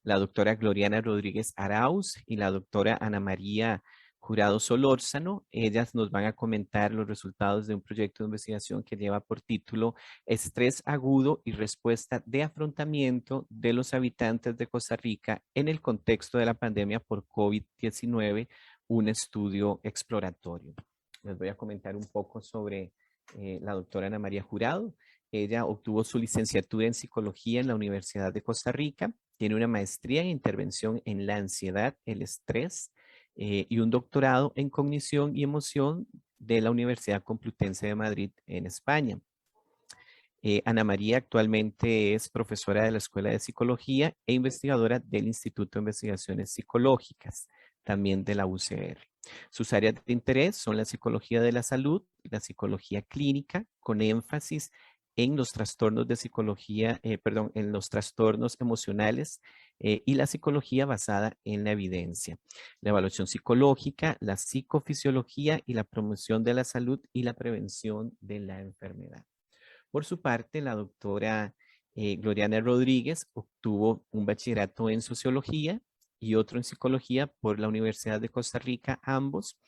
la doctora Gloriana Rodríguez Arauz y la doctora Ana María Jurado Solórzano. Ellas nos van a comentar los resultados de un proyecto de investigación que lleva por título Estrés agudo y respuesta de afrontamiento de los habitantes de Costa Rica en el contexto de la pandemia por COVID-19, un estudio exploratorio. Les voy a comentar un poco sobre la doctora Ana María Jurado. Ella obtuvo su licenciatura en psicología en la Universidad de Costa Rica, tiene una maestría en intervención en la ansiedad, el estrés y un doctorado en cognición y emoción de la Universidad Complutense de Madrid en España. Ana María actualmente es profesora de la Escuela de Psicología e investigadora del Instituto de Investigaciones Psicológicas, también de la UCR. Sus áreas de interés son la psicología de la salud, la psicología clínica, con énfasis en los trastornos de psicología, en los trastornos emocionales y la psicología basada en la evidencia, la evaluación psicológica, la psicofisiología y la promoción de la salud y la prevención de la enfermedad. Por su parte, la doctora Gloriana Rodríguez obtuvo un bachillerato en sociología y otro en psicología por la Universidad de Costa Rica, ambos.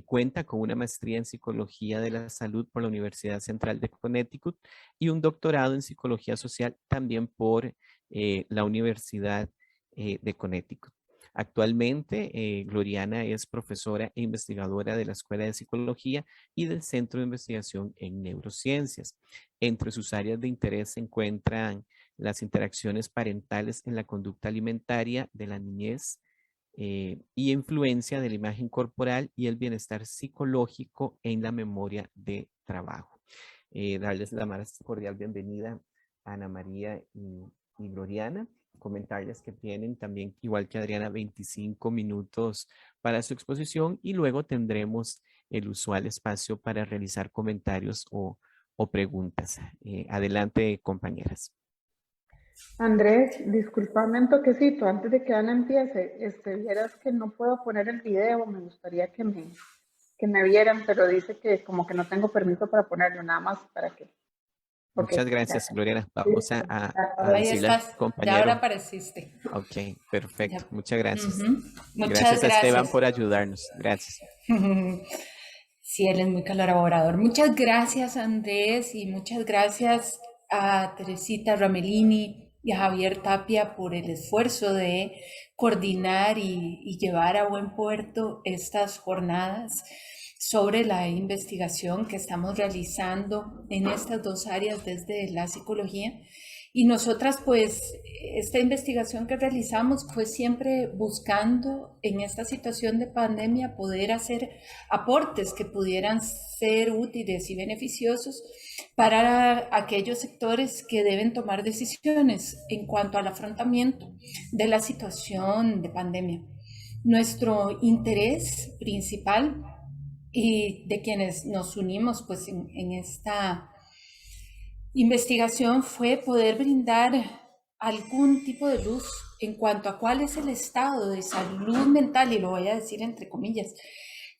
Cuenta con una maestría en psicología de la salud por la Universidad Central de Connecticut y un doctorado en psicología social también por la Universidad de Connecticut. Actualmente, Gloriana es profesora e investigadora de la Escuela de Psicología y del Centro de Investigación en Neurociencias. Entre sus áreas de interés se encuentran las interacciones parentales en la conducta alimentaria de la niñez y influencia de la imagen corporal y el bienestar psicológico en la memoria de trabajo. Darles la más cordial bienvenida a Ana María y Gloriana. Comentarles que tienen también, igual que Adriana, 25 minutos para su exposición y luego tendremos el usual espacio para realizar comentarios o preguntas. Adelante, compañeras. Andrés, discúlpame un toquecito, antes de que Ana empiece, vieras que no puedo poner el video, me gustaría que me vieran, pero dice que como que no tengo permiso para ponerlo, nada más para que. Ok, Muchas gracias, gracias. Gloriana. Vamos Listo. a Ahí decirle al estás, ya ahora compañero. apareciste. Ok, perfecto. Ya. Muchas gracias. Ujú. Muchas Gracias a Esteban gracias. por ayudarnos. Gracias. Sí, él es muy colaborador. Muchas gracias, Andrés, y muchas gracias a Teresita Ramelini y a Javier Tapia por el esfuerzo de coordinar y llevar a buen puerto estas jornadas sobre la investigación que estamos realizando en estas dos áreas desde la psicología. Y nosotras, pues, esta investigación que realizamos fue siempre buscando en esta situación de pandemia poder hacer aportes que pudieran ser útiles y beneficiosos para aquellos sectores que deben tomar decisiones en cuanto al afrontamiento de la situación de pandemia. Nuestro interés principal y de quienes nos unimos pues en esta investigación fue poder brindar algún tipo de luz en cuanto a cuál es el estado de salud mental, y lo voy a decir entre comillas,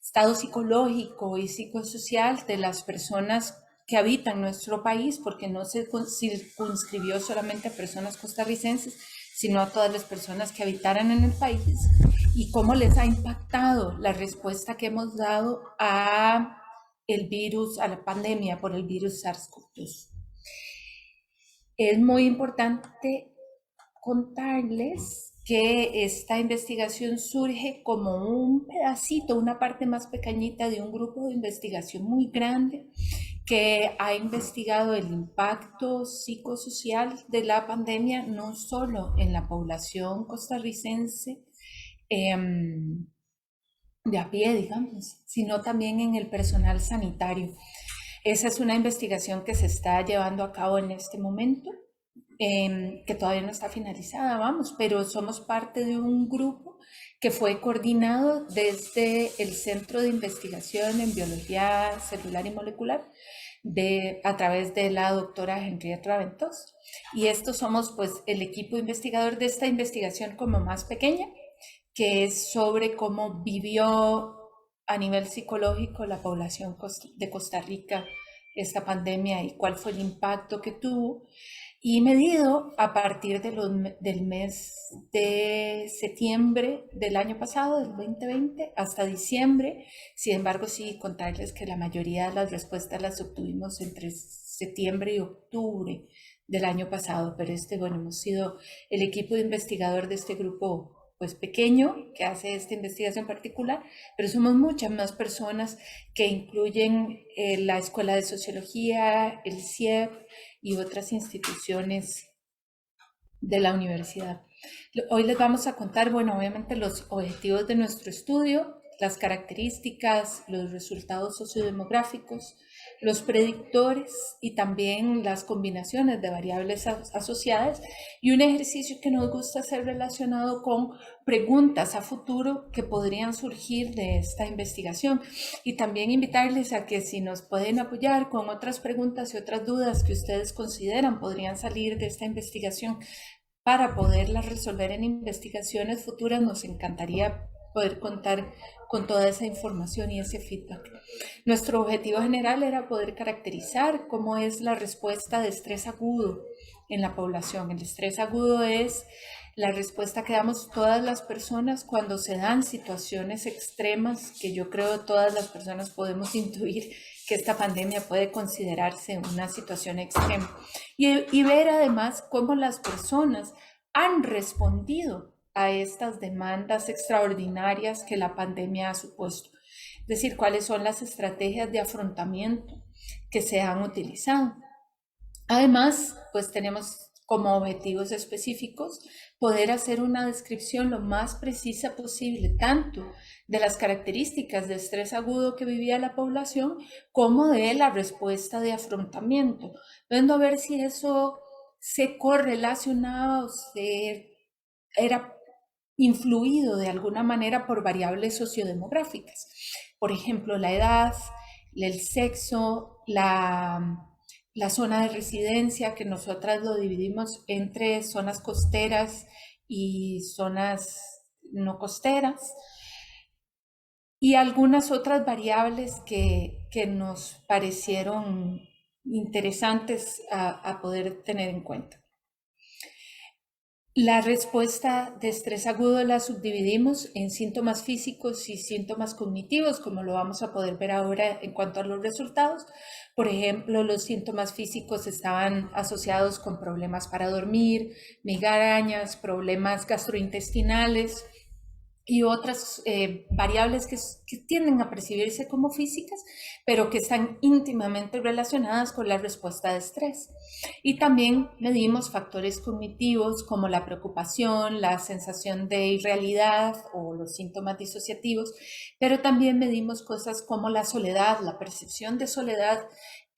estado psicológico y psicosocial de las personas que habitan nuestro país, porque no se circunscribió solamente a personas costarricenses, sino a todas las personas que habitaran en el país, y cómo les ha impactado la respuesta que hemos dado a el virus, a la pandemia por el virus SARS-CoV-2. Es muy importante contarles que esta investigación surge como un pedacito, una parte más pequeñita de un grupo de investigación muy grande que ha investigado el impacto psicosocial de la pandemia, no solo en la población costarricense de a pie, digamos, sino también en el personal sanitario. Esa es una investigación que se está llevando a cabo en este momento, que todavía no está finalizada, vamos, pero somos parte de un grupo que fue coordinado desde el Centro de Investigación en Biología Celular y Molecular a través de la doctora Henriette Raventós. Y estos somos pues el equipo investigador de esta investigación como más pequeña, que es sobre cómo vivió a nivel psicológico la población de Costa Rica esta pandemia y cuál fue el impacto que tuvo. y medido a partir del mes de septiembre del año pasado, del 2020, hasta diciembre. Sin embargo, sí contarles que la mayoría de las respuestas las obtuvimos entre septiembre y octubre del año pasado, pero bueno, hemos sido el equipo de investigador de este grupo pues pequeño que hace esta investigación particular, pero somos muchas más personas que incluyen la Escuela de Sociología, el CIEP y otras instituciones de la universidad. Hoy les vamos a contar, bueno, obviamente los objetivos de nuestro estudio, las características, los resultados sociodemográficos, los predictores y también las combinaciones de variables asociadas, y un ejercicio que nos gusta hacer relacionado con preguntas a futuro que podrían surgir de esta investigación, y también invitarles a que si nos pueden apoyar con otras preguntas y otras dudas que ustedes consideran podrían salir de esta investigación para poderlas resolver en investigaciones futuras. Nos encantaría poder contar con toda esa información y ese feedback. Nuestro objetivo general era poder caracterizar cómo es la respuesta de estrés agudo en la población. El estrés agudo es la respuesta que damos todas las personas cuando se dan situaciones extremas, que yo creo todas las personas podemos intuir que esta pandemia puede considerarse una situación extrema. Y ver además cómo las personas han respondido a estas demandas extraordinarias que la pandemia ha supuesto. Es decir, cuáles son las estrategias de afrontamiento que se han utilizado. Además, pues tenemos como objetivos específicos poder hacer una descripción lo más precisa posible, tanto de las características de estrés agudo que vivía la población, como de la respuesta de afrontamiento, viendo a ver si eso se correlacionaba o era influido de alguna manera por variables sociodemográficas. Por ejemplo, la edad, el sexo, la zona de residencia, que nosotras lo dividimos entre zonas costeras y zonas no costeras, y algunas otras variables que nos parecieron interesantes a poder tener en cuenta. La respuesta de estrés agudo la subdividimos en síntomas físicos y síntomas cognitivos, como lo vamos a poder ver ahora en cuanto a los resultados. Por ejemplo, los síntomas físicos estaban asociados con problemas para dormir, migrañas, problemas gastrointestinales y otras variables que tienden a percibirse como físicas, pero que están íntimamente relacionadas con la respuesta de estrés. Y también medimos factores cognitivos como la preocupación, la sensación de irrealidad o los síntomas disociativos, pero también medimos cosas como la soledad, la percepción de soledad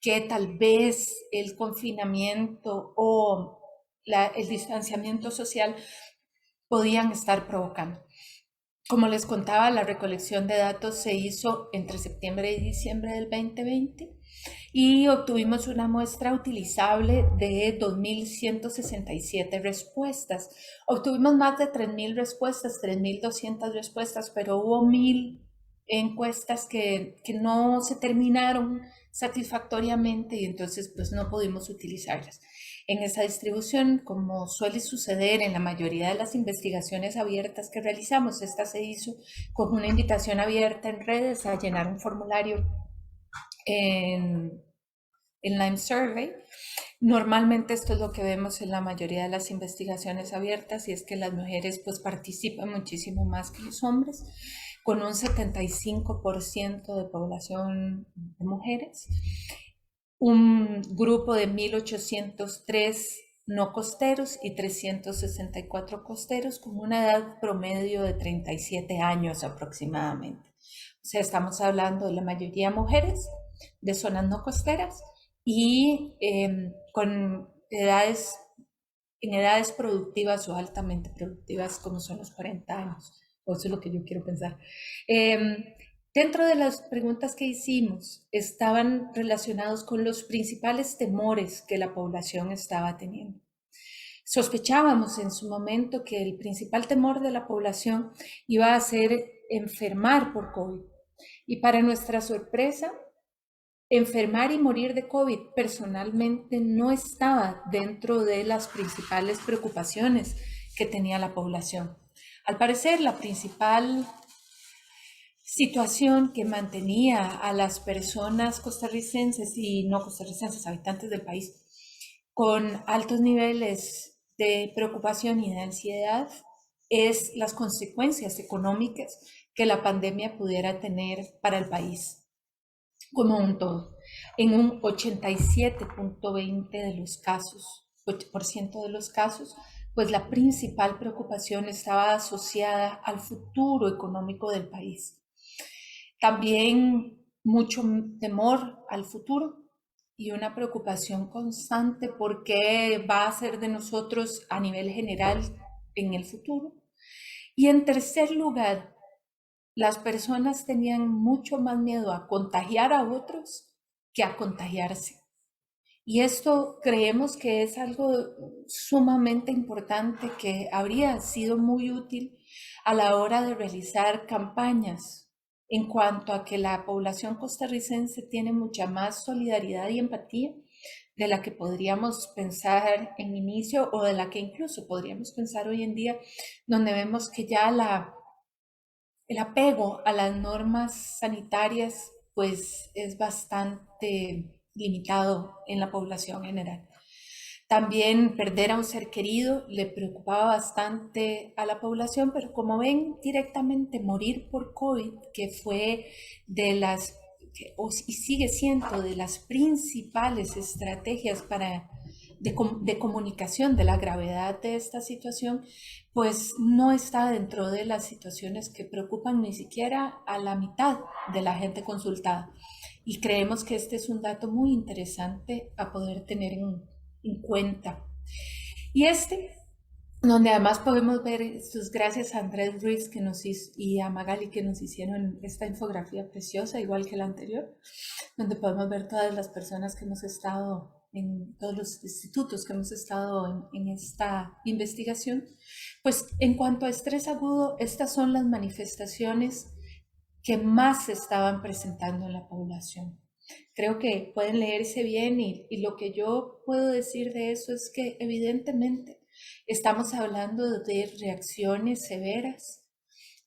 que tal vez el confinamiento o el distanciamiento social podían estar provocando. Como les contaba, la recolección de datos se hizo entre septiembre y diciembre del 2020 y obtuvimos una muestra utilizable de 2.167 respuestas. Obtuvimos más de 3.000 respuestas, 3.200 respuestas, pero hubo 1.000 encuestas que no se terminaron satisfactoriamente y entonces pues no pudimos utilizarlas. En esa distribución, como suele suceder en la mayoría de las investigaciones abiertas que realizamos, esta se hizo con una invitación abierta en redes a llenar un formulario en Lime Survey. Normalmente esto es lo que vemos en la mayoría de las investigaciones abiertas, y es que las mujeres pues participan muchísimo más que los hombres, con un 75% de población de mujeres. Un grupo de 1.803 no costeros y 364 costeros, con una edad promedio de 37 años aproximadamente. O sea, estamos hablando de la mayoría mujeres de zonas no costeras y con edades productivas o altamente productivas, como son los 40 años. O eso es lo que yo quiero pensar. Dentro de las preguntas que hicimos, estaban relacionados con los principales temores que la población estaba teniendo. Sospechábamos en su momento que el principal temor de la población iba a ser enfermar por COVID. Y para nuestra sorpresa, Enfermar y morir de COVID personalmente no estaba dentro de las principales preocupaciones que tenía la población. Al parecer, la principal situación que mantenía a las personas costarricenses y no costarricenses, habitantes del país, con altos niveles de preocupación y de ansiedad es las consecuencias económicas que la pandemia pudiera tener para el país como un todo. En un 87.20 de los casos, 8% de los casos, pues la principal preocupación estaba asociada al futuro económico del país. También mucho temor al futuro y una preocupación constante por qué va a ser de nosotros a nivel general en el futuro. Y en tercer lugar, las personas tenían mucho más miedo a contagiar a otros que a contagiarse. Y esto creemos que es algo sumamente importante que habría sido muy útil a la hora de realizar campañas en cuanto a que la población costarricense tiene mucha más solidaridad y empatía de la que podríamos pensar en inicio o de la que incluso podríamos pensar hoy en día, donde vemos que ya el apego a las normas sanitarias pues es bastante limitado en la población general. También perder a un ser querido le preocupaba bastante a la población, pero como ven directamente morir por COVID, que fue de las, y sigue siendo de las principales estrategias de comunicación de la gravedad de esta situación, pues no está dentro de las situaciones que preocupan ni siquiera a la mitad de la gente consultada. Y creemos que este es un dato muy interesante a poder tener en cuenta. Y donde además podemos ver, esto es gracias a Andrés Ruiz que nos hizo, y a Magali que nos hicieron esta infografía preciosa, igual que la anterior, donde podemos ver todas las personas que hemos estado en todos los institutos que hemos estado en esta investigación. Pues en cuanto a estrés agudo, estas son las manifestaciones que más se estaban presentando en la población. Creo que pueden leerse bien y lo que yo puedo decir de eso es que evidentemente estamos hablando de reacciones severas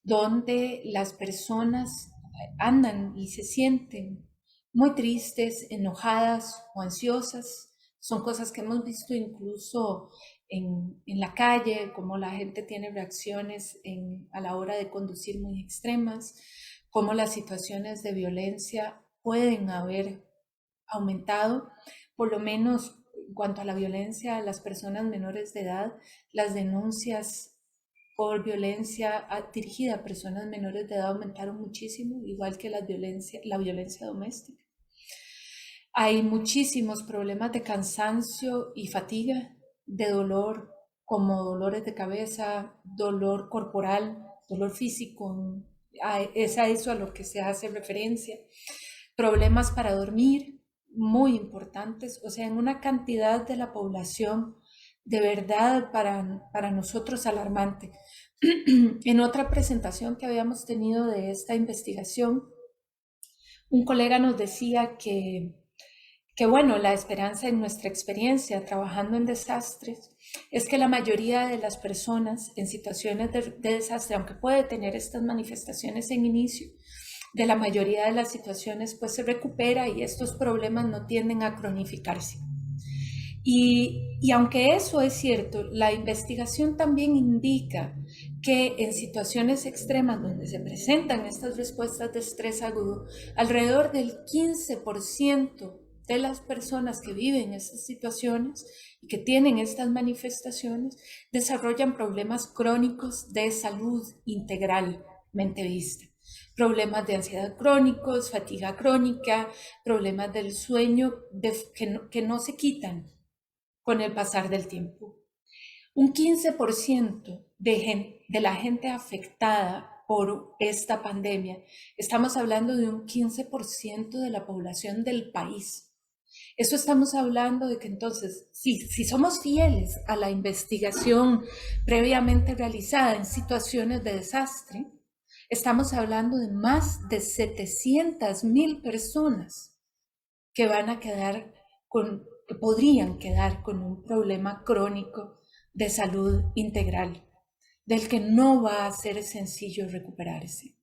donde las personas andan y se sienten muy tristes, enojadas o ansiosas. Son cosas que hemos visto incluso en la calle, como la gente tiene reacciones a la hora de conducir muy extremas, cómo las situaciones de violencia pueden haber aumentado, por lo menos en cuanto a la violencia a las personas menores de edad, las denuncias por violencia dirigida a personas menores de edad aumentaron muchísimo, igual que la violencia doméstica. Hay muchísimos problemas de cansancio y fatiga, de dolor, como dolores de cabeza, dolor corporal, dolor físico, es a eso a lo que se hace referencia. Problemas para dormir, muy importantes, o sea, en una cantidad de la población de verdad para nosotros alarmante. En otra presentación que habíamos tenido de esta investigación, un colega nos decía que bueno, la esperanza en nuestra experiencia trabajando en desastres es que la mayoría de las personas en situaciones de desastre, aunque puede tener estas manifestaciones en inicio, de la mayoría de las situaciones pues se recupera y estos problemas no tienden a cronificarse. Y aunque eso es cierto, la investigación también indica que en situaciones extremas donde se presentan estas respuestas de estrés agudo, alrededor del 15% de las personas que viven estas situaciones y que tienen estas manifestaciones desarrollan problemas crónicos de salud integralmente vista. Problemas de ansiedad crónicos, fatiga crónica, problemas del sueño que no se quitan con el pasar del tiempo. Un 15% de la gente afectada por esta pandemia, estamos hablando de un 15% de la población del país. Eso estamos hablando de que entonces, si somos fieles a la investigación previamente realizada en situaciones de desastre, estamos hablando de más de 700,000 personas que que podrían quedar con un problema crónico de salud integral, del que no va a ser sencillo recuperarse.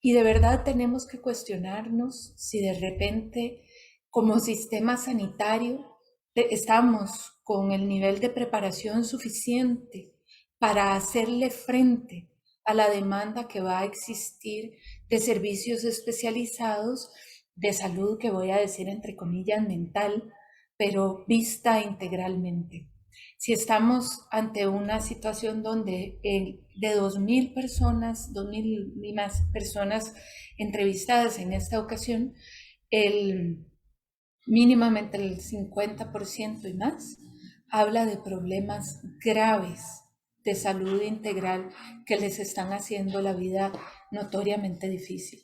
Y de verdad tenemos que cuestionarnos si de repente, como sistema sanitario, estamos con el nivel de preparación suficiente para hacerle frente a la demanda que va a existir de servicios especializados de salud, que voy a decir entre comillas mental, pero vista integralmente. Si estamos ante una situación donde de 2.000 personas, 2.000 y más personas entrevistadas en esta ocasión, mínimamente el 50% y más habla de problemas graves de salud integral que les están haciendo la vida notoriamente difícil.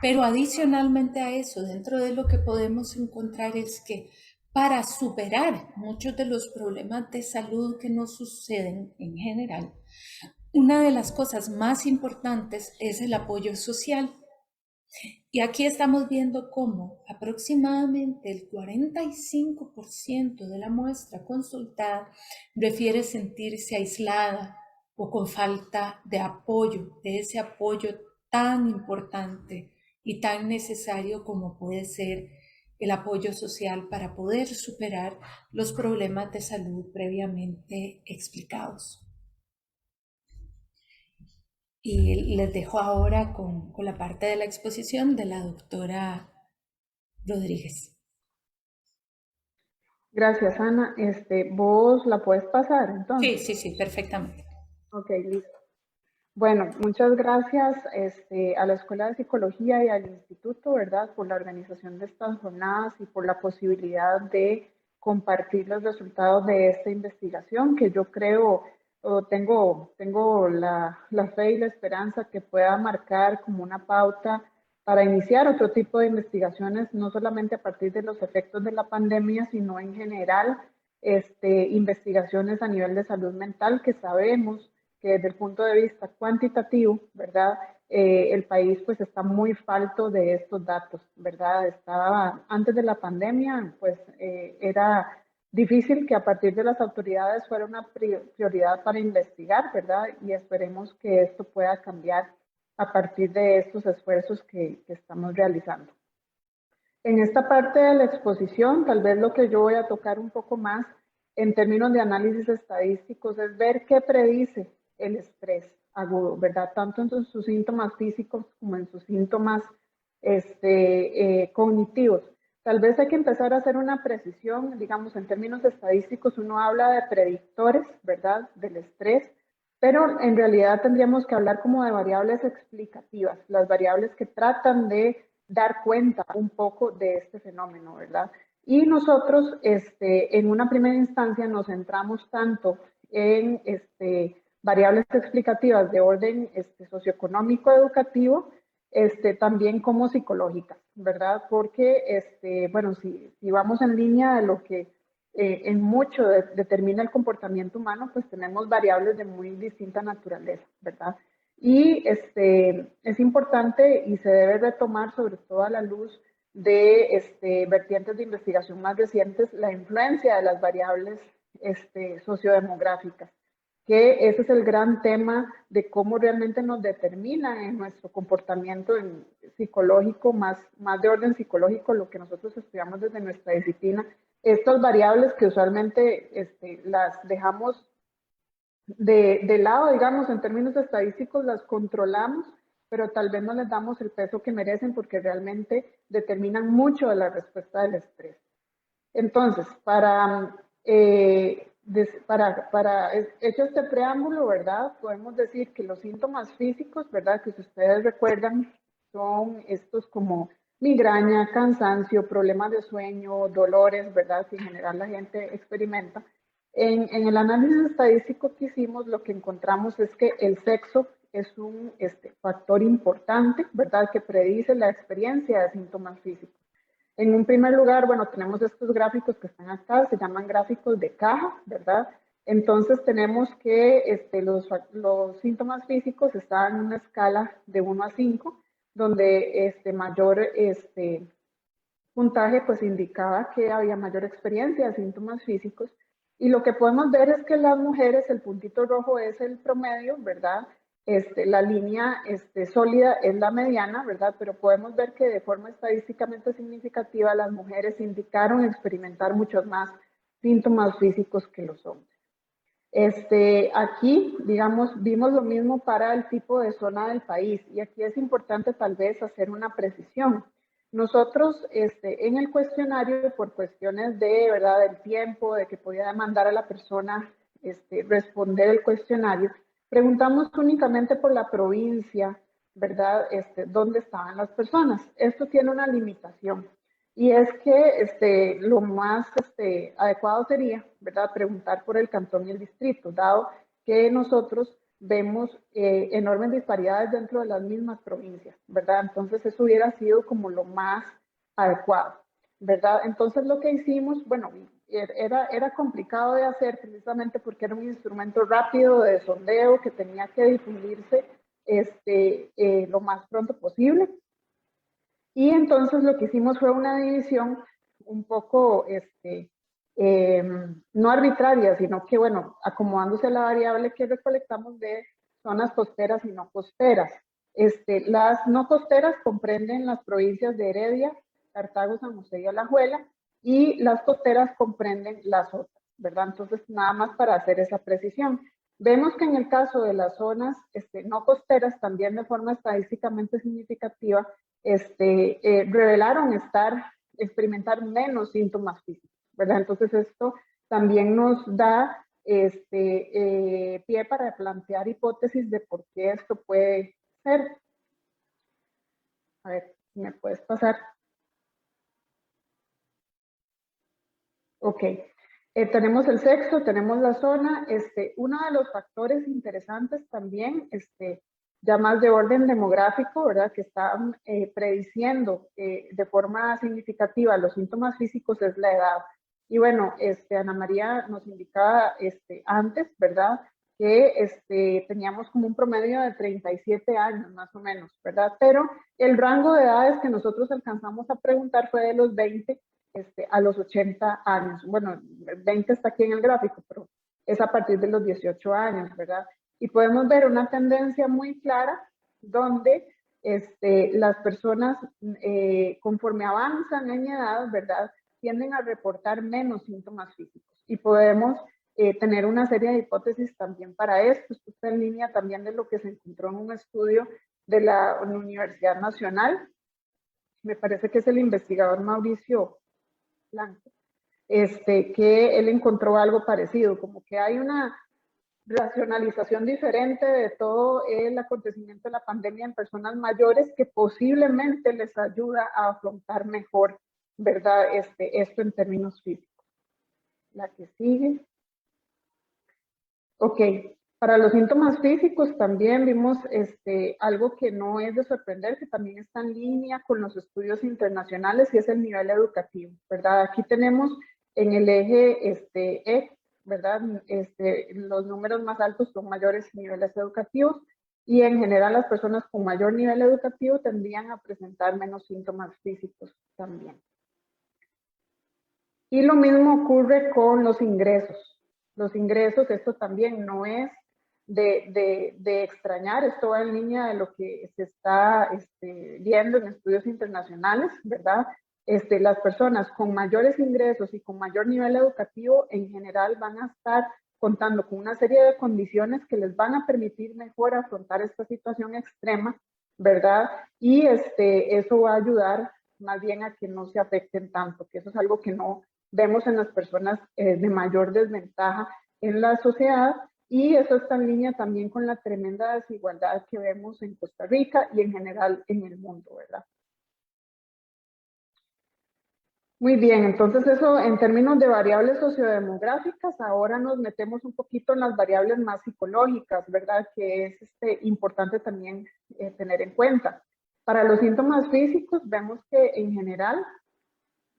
Pero adicionalmente a eso, dentro de lo que podemos encontrar es que para superar muchos de los problemas de salud que nos suceden en general, una de las cosas más importantes es el apoyo social. Y aquí estamos viendo cómo aproximadamente el 45% de la muestra consultada refiere sentirse aislada o con falta de apoyo, de ese apoyo tan importante y tan necesario como puede ser el apoyo social para poder superar los problemas de salud previamente explicados. Y les dejo ahora con la parte de la exposición de la doctora Rodríguez. Gracias, Ana. ¿Vos la puedes pasar entonces? Sí, perfectamente. Ok, listo. Bueno, muchas gracias a la Escuela de Psicología y al Instituto, ¿verdad?, por la organización de estas jornadas y por la posibilidad de compartir los resultados de esta investigación, que yo creo, o tengo la fe y la esperanza que pueda marcar como una pauta para iniciar otro tipo de investigaciones, no solamente a partir de los efectos de la pandemia, sino en general, investigaciones a nivel de salud mental, que sabemos que desde el punto de vista cuantitativo, ¿verdad? El país pues está muy falto de estos datos, ¿verdad? Estaba antes de la pandemia, pues era difícil que a partir de las autoridades fuera una prioridad para investigar, ¿verdad? Y esperemos que esto pueda cambiar a partir de estos esfuerzos que estamos realizando. En esta parte de la exposición, tal vez lo que yo voy a tocar un poco más en términos de análisis estadísticos es ver qué predice el estrés agudo, ¿verdad? Tanto en sus síntomas físicos como en sus síntomas cognitivos. Tal vez hay que empezar a hacer una precisión, digamos, en términos estadísticos uno habla de predictores, ¿verdad?, del estrés, pero en realidad tendríamos que hablar como de variables explicativas, las variables que tratan de dar cuenta un poco de este fenómeno, ¿verdad? Y nosotros, en una primera instancia, nos centramos tanto en variables explicativas de orden socioeconómico educativo, también como psicológicas, ¿verdad? Porque, bueno, si vamos en línea de lo que en mucho determina el comportamiento humano, pues tenemos variables de muy distinta naturaleza, ¿verdad? Y es importante y se debe retomar, sobre todo a la luz de vertientes de investigación más recientes, la influencia de las variables sociodemográficas, que ese es el gran tema de cómo realmente nos determina en nuestro comportamiento psicológico, más de orden psicológico, lo que nosotros estudiamos desde nuestra disciplina. Estas variables que usualmente las dejamos de lado, digamos, en términos estadísticos las controlamos, pero tal vez no les damos el peso que merecen porque realmente determinan mucho de la respuesta del estrés. Entonces, hecho este preámbulo, ¿verdad? Podemos decir que los síntomas físicos, ¿verdad?, que si ustedes recuerdan, son estos como migraña, cansancio, problemas de sueño, dolores, ¿verdad?, que en general la gente experimenta. En el análisis estadístico que hicimos, lo que encontramos es que el sexo es un factor importante, ¿verdad?, que predice la experiencia de síntomas físicos. En un primer lugar, bueno, tenemos estos gráficos que están acá, se llaman gráficos de caja, ¿verdad? Entonces tenemos que los síntomas físicos están en una escala de 1 a 5, donde mayor puntaje pues indicaba que había mayor experiencia de síntomas físicos. Y lo que podemos ver es que las mujeres, el puntito rojo es el promedio, ¿verdad? La línea sólida es la mediana, ¿verdad? Pero podemos ver que de forma estadísticamente significativa las mujeres indicaron experimentar muchos más síntomas físicos que los hombres. Aquí, digamos, vimos lo mismo para el tipo de zona del país y aquí es importante tal vez hacer una precisión. Nosotros en el cuestionario, por cuestiones de, ¿verdad?, del tiempo, de que podía demandar a la persona responder el cuestionario, preguntamos únicamente por la provincia, ¿verdad?, dónde estaban las personas. Esto tiene una limitación. Y es que lo más adecuado sería, ¿verdad?, preguntar por el cantón y el distrito, dado que nosotros vemos enormes disparidades dentro de las mismas provincias, ¿verdad? Entonces eso hubiera sido como lo más adecuado, ¿verdad? Entonces lo que hicimos, bueno, era complicado de hacer precisamente porque era un instrumento rápido de sondeo que tenía que difundirse lo más pronto posible. Y entonces lo que hicimos fue una división un poco, no arbitraria, sino que, bueno, acomodándose a la variable que recolectamos de zonas costeras y no costeras. Las no costeras comprenden las provincias de Heredia, Cartago, San José y Alajuela, y las costeras comprenden las otras, ¿verdad? Entonces, nada más para hacer esa precisión. Vemos que en el caso de las zonas no costeras, también de forma estadísticamente significativa, revelaron experimentar menos síntomas físicos, ¿verdad? Entonces esto también nos da pie para plantear hipótesis de por qué esto puede ser. A ver, ¿me puedes pasar? Ok. Tenemos el sexo, tenemos la zona. Uno de los factores interesantes también, ya más de orden demográfico, ¿verdad?, que están prediciendo de forma significativa los síntomas físicos es la edad. Y bueno, Ana María nos indicaba antes, ¿verdad?, que teníamos como un promedio de 37 años más o menos, ¿verdad? Pero el rango de edades que nosotros alcanzamos a preguntar fue de los 20 a los 80 años. Bueno, 20 está aquí en el gráfico, pero es a partir de los 18 años, ¿verdad? Y podemos ver una tendencia muy clara donde las personas, conforme avanzan en edad, ¿verdad?, tienden a reportar menos síntomas físicos. Y podemos tener una serie de hipótesis también para esto. Esto está en línea también de lo que se encontró en un estudio de la Universidad Nacional. Me parece que es el investigador Mauricio Blanco, que él encontró algo parecido, como que hay una racionalización diferente de todo el acontecimiento de la pandemia en personas mayores que posiblemente les ayuda a afrontar mejor, ¿verdad?, esto en términos físicos. La que sigue. Ok, para los síntomas físicos también vimos algo que no es de sorprender, que también está en línea con los estudios internacionales y es el nivel educativo, ¿verdad? Aquí tenemos en el eje X, ¿verdad? Los números más altos son mayores niveles educativos y en general las personas con mayor nivel educativo tendrían a presentar menos síntomas físicos también. Y lo mismo ocurre con los ingresos. Los ingresos, esto también no es de extrañar, esto va en línea de lo que se está viendo en estudios internacionales, ¿verdad? Las personas con mayores ingresos y con mayor nivel educativo en general van a estar contando con una serie de condiciones que les van a permitir mejor afrontar esta situación extrema, ¿verdad? Y eso va a ayudar más bien a que no se afecten tanto, que eso es algo que no vemos en las personas de mayor desventaja en la sociedad, y eso está en línea también con la tremenda desigualdad que vemos en Costa Rica y en general en el mundo, ¿verdad? Muy bien, entonces eso en términos de variables sociodemográficas. Ahora nos metemos un poquito en las variables más psicológicas, ¿verdad?, que es importante también tener en cuenta. Para los síntomas físicos vemos que en general,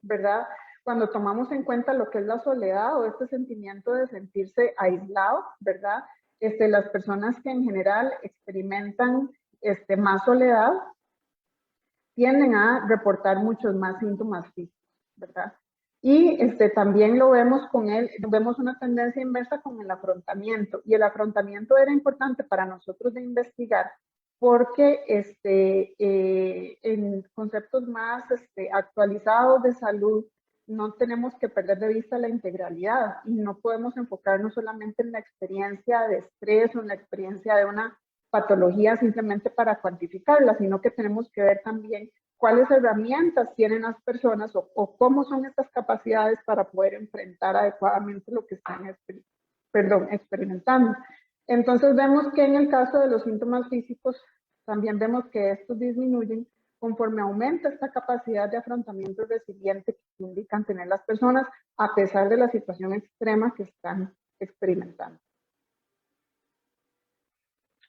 ¿verdad?, cuando tomamos en cuenta lo que es la soledad o este sentimiento de sentirse aislado, ¿verdad?, las personas que en general experimentan más soledad tienden a reportar muchos más síntomas físicos, ¿verdad? Y también lo vemos vemos una tendencia inversa con el afrontamiento, y el afrontamiento era importante para nosotros de investigar porque en conceptos más actualizados de salud no tenemos que perder de vista la integralidad y no podemos enfocarnos solamente en la experiencia de estrés o en la experiencia de una patología simplemente para cuantificarla, sino que tenemos que ver también cuáles herramientas tienen las personas o cómo son estas capacidades para poder enfrentar adecuadamente lo que están experimentando. Entonces vemos que en el caso de los síntomas físicos, también vemos que estos disminuyen conforme aumenta esta capacidad de afrontamiento resiliente que indican tener las personas a pesar de la situación extrema que están experimentando.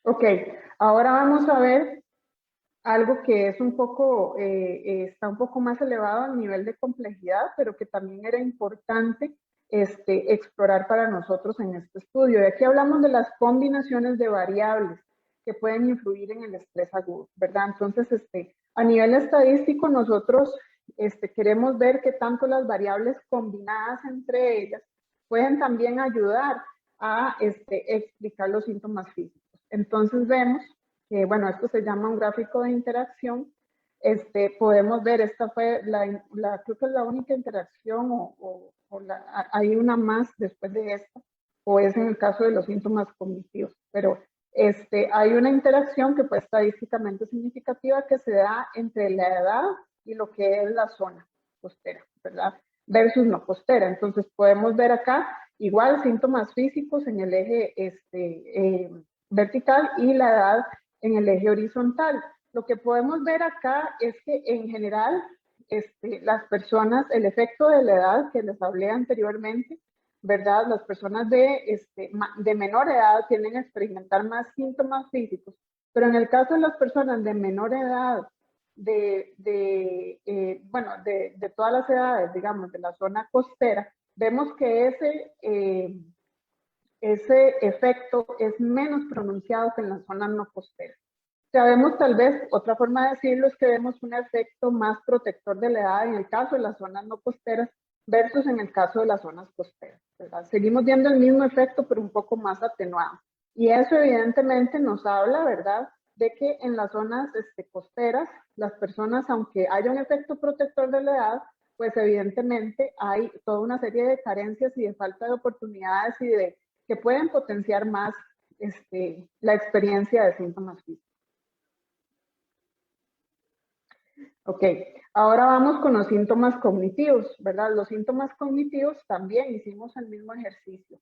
Ok, ahora vamos a ver algo que es un poco, está un poco más elevado al nivel de complejidad, pero que también era importante explorar para nosotros en este estudio. Y aquí hablamos de las combinaciones de variables que pueden influir en el estrés agudo, ¿verdad? Entonces, a nivel estadístico, nosotros queremos ver que tanto las variables combinadas entre ellas pueden también ayudar a explicar los síntomas físicos. Entonces vemos que, bueno, esto se llama un gráfico de interacción. Podemos ver, esta fue creo que es la única interacción hay una más después de esta, o es en el caso de los síntomas cognitivos, pero hay una interacción que fue estadísticamente significativa que se da entre la edad y lo que es la zona costera, ¿verdad? Versus no costera. Entonces podemos ver acá igual síntomas físicos en el eje vertical y la edad en el eje horizontal. Lo que podemos ver acá es que en general las personas, el efecto de la edad que les hablé anteriormente, ¿verdad? Las personas de menor edad tienden a experimentar más síntomas físicos, pero en el caso de las personas de menor edad, de todas las edades, digamos, de la zona costera, vemos que ese efecto es menos pronunciado que en las zonas no costeras. Sabemos, tal vez, otra forma de decirlo es que vemos un efecto más protector de la edad en el caso de las zonas no costeras versus en el caso de las zonas costeras, ¿verdad? Seguimos viendo el mismo efecto, pero un poco más atenuado. Y eso evidentemente nos habla, ¿verdad?, de que en las zonas costeras, las personas, aunque haya un efecto protector de la edad, pues evidentemente hay toda una serie de carencias y de falta de oportunidades y que pueden potenciar más la experiencia de síntomas físicos. Ok, ahora vamos con los síntomas cognitivos, ¿verdad? Los síntomas cognitivos también hicimos el mismo ejercicio.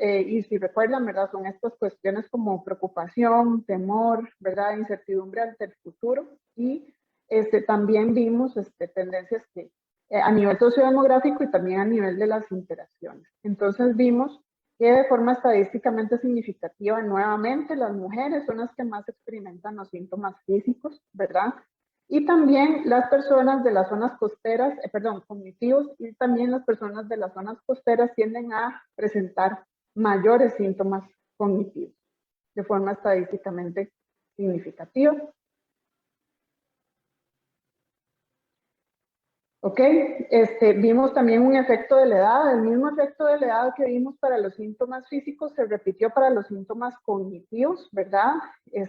Y si recuerdan, ¿verdad? Son estas cuestiones como preocupación, temor, ¿verdad? Incertidumbre ante el futuro. Y también vimos tendencias que a nivel sociodemográfico y también a nivel de las interacciones. Entonces vimos que de forma estadísticamente significativa, nuevamente, las mujeres son las que más experimentan los síntomas físicos, ¿verdad? Y también las personas de las zonas costeras, cognitivos, y también las personas de las zonas costeras tienden a presentar mayores síntomas cognitivos de forma estadísticamente significativa. Ok, vimos también un efecto de la edad. El mismo efecto de la edad que vimos para los síntomas físicos se repitió para los síntomas cognitivos, ¿verdad?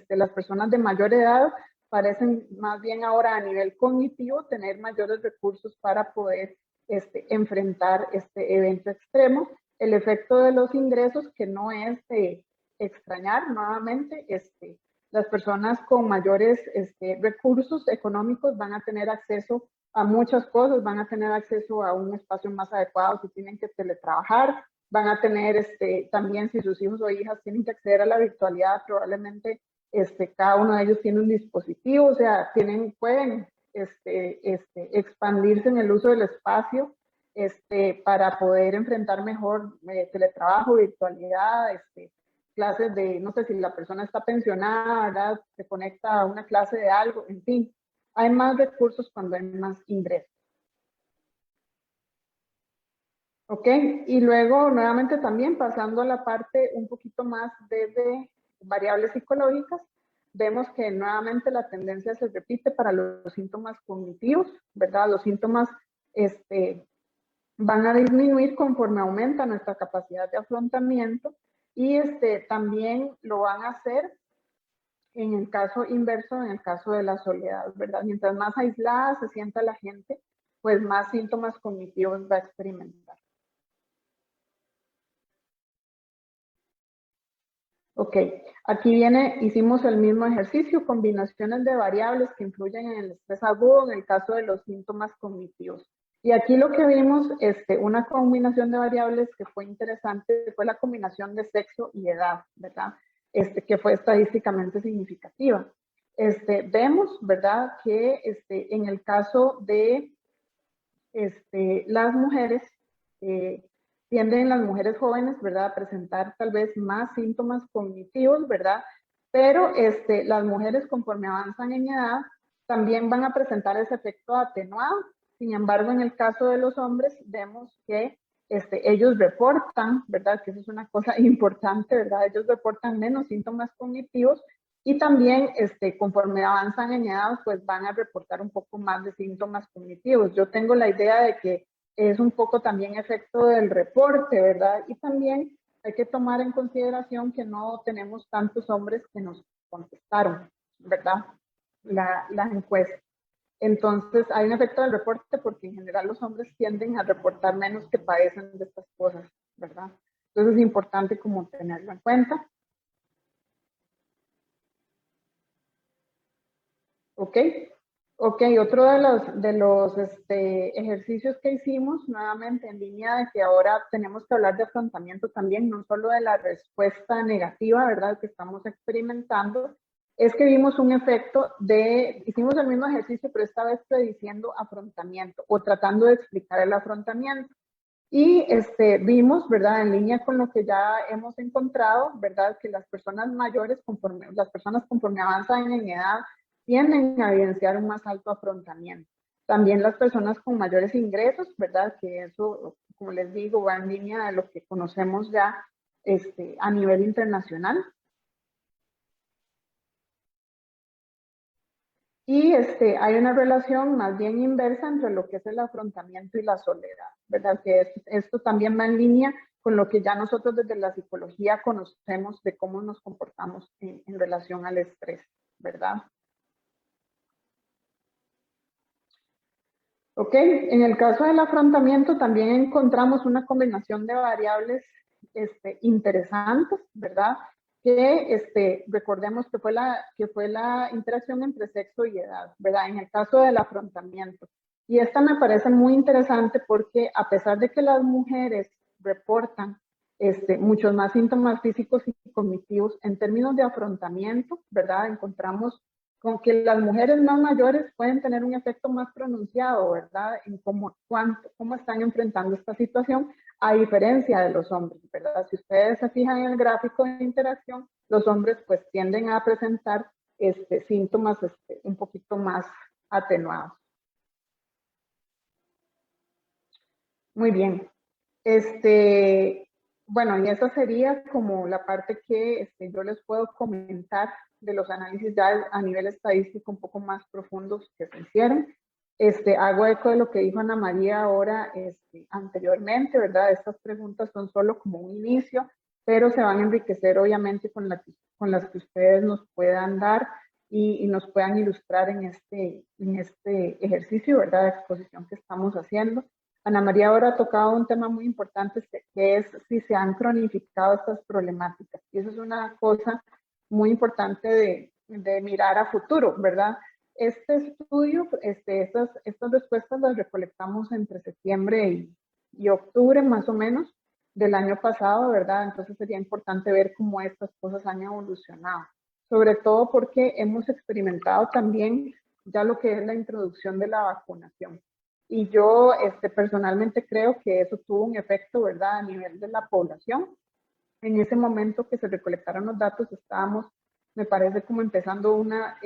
Las personas de mayor edad parecen más bien ahora a nivel cognitivo tener mayores recursos para poder enfrentar este evento extremo. El efecto de los ingresos, que no es de extrañar nuevamente, las personas con mayores recursos económicos van a tener acceso a muchas cosas, van a tener acceso a un espacio más adecuado si tienen que teletrabajar, van a tener también, si sus hijos o hijas tienen que acceder a la virtualidad, probablemente cada uno de ellos tiene un dispositivo, o sea, pueden expandirse en el uso del espacio para poder enfrentar mejor teletrabajo, virtualidad, clases de, no sé, si la persona está pensionada, ¿verdad? Se conecta a una clase de algo, en fin. Hay más recursos cuando hay más ingresos. Ok, y luego nuevamente también pasando a la parte un poquito más de variables psicológicas, vemos que nuevamente la tendencia se repite para los síntomas cognitivos, ¿verdad? Los síntomas van a disminuir conforme aumenta nuestra capacidad de afrontamiento y también lo van a hacer en el caso inverso, en el caso de la soledad, ¿verdad? Mientras más aislada se sienta la gente, pues más síntomas cognitivos va a experimentar. Ok, aquí hicimos el mismo ejercicio, combinaciones de variables que influyen en el estrés agudo en el caso de los síntomas cognitivos. Y aquí lo que vimos, una combinación de variables que fue interesante, fue la combinación de sexo y edad, ¿verdad? Que fue estadísticamente significativa. Vemos, ¿verdad? Que en el caso de las mujeres, tienden las mujeres jóvenes, ¿verdad?, a presentar tal vez más síntomas cognitivos, ¿verdad? Pero las mujeres conforme avanzan en edad también van a presentar ese efecto atenuado. Sin embargo, en el caso de los hombres vemos que ellos reportan, ¿verdad?, que eso es una cosa importante, ¿verdad? Ellos reportan menos síntomas cognitivos y también conforme avanzan en edad, pues van a reportar un poco más de síntomas cognitivos. Yo tengo la idea de que es un poco también efecto del reporte, ¿verdad? Y también hay que tomar en consideración que no tenemos tantos hombres que nos contestaron, ¿verdad? La encuesta. Entonces, hay un efecto del reporte porque en general los hombres tienden a reportar menos que padecen de estas cosas, ¿verdad? Entonces, es importante como tenerlo en cuenta. ¿Ok? Ok, otro de los ejercicios que hicimos, nuevamente en línea de que ahora tenemos que hablar de afrontamiento también, no solo de la respuesta negativa, ¿verdad?, que estamos experimentando, es que vimos un efecto hicimos el mismo ejercicio, pero esta vez prediciendo afrontamiento o tratando de explicar el afrontamiento. Y vimos, ¿verdad?, en línea con lo que ya hemos encontrado, ¿verdad?, que las personas mayores, las personas conforme avanzan en edad, tienden a evidenciar un más alto afrontamiento. También las personas con mayores ingresos, ¿verdad?, que eso, como les digo, va en línea de lo que conocemos ya a nivel internacional. Y hay una relación más bien inversa entre lo que es el afrontamiento y la soledad, ¿verdad? Que esto también va en línea con lo que ya nosotros desde la psicología conocemos de cómo nos comportamos en relación al estrés, ¿verdad? Ok, en el caso del afrontamiento también encontramos una combinación de variables interesantes, ¿verdad? Que recordemos que fue la interacción entre sexo y edad, ¿verdad? En el caso del afrontamiento. Y esta me parece muy interesante porque a pesar de que las mujeres reportan muchos más síntomas físicos y cognitivos, en términos de afrontamiento, ¿verdad? Encontramos con que las mujeres más mayores pueden tener un efecto más pronunciado, ¿verdad? En cómo están enfrentando esta situación, a diferencia de los hombres, ¿verdad? Si ustedes se fijan en el gráfico de interacción, los hombres pues tienden a presentar síntomas un poquito más atenuados. Muy bien. Bueno, y esa sería como la parte que yo les puedo comentar de los análisis ya a nivel estadístico un poco más profundos que se hicieron. Hago eco de lo que dijo Ana María ahora anteriormente, ¿verdad? Estas preguntas son solo como un inicio, pero se van a enriquecer obviamente con las que ustedes nos puedan dar y nos puedan ilustrar en este ejercicio, ¿verdad? De exposición que estamos haciendo. Ana María ahora ha tocado un tema muy importante que es si se han cronificado estas problemáticas. Y eso es una cosa muy importante de mirar a futuro, ¿verdad? Este estudio, estas respuestas las recolectamos entre septiembre y octubre más o menos del año pasado, ¿verdad? Entonces sería importante ver cómo estas cosas han evolucionado. Sobre todo porque hemos experimentado también ya lo que es la introducción de la vacunación. Y yo personalmente creo que eso tuvo un efecto, ¿verdad?, a nivel de la población. En ese momento que se recolectaron los datos estábamos, me parece, como empezando una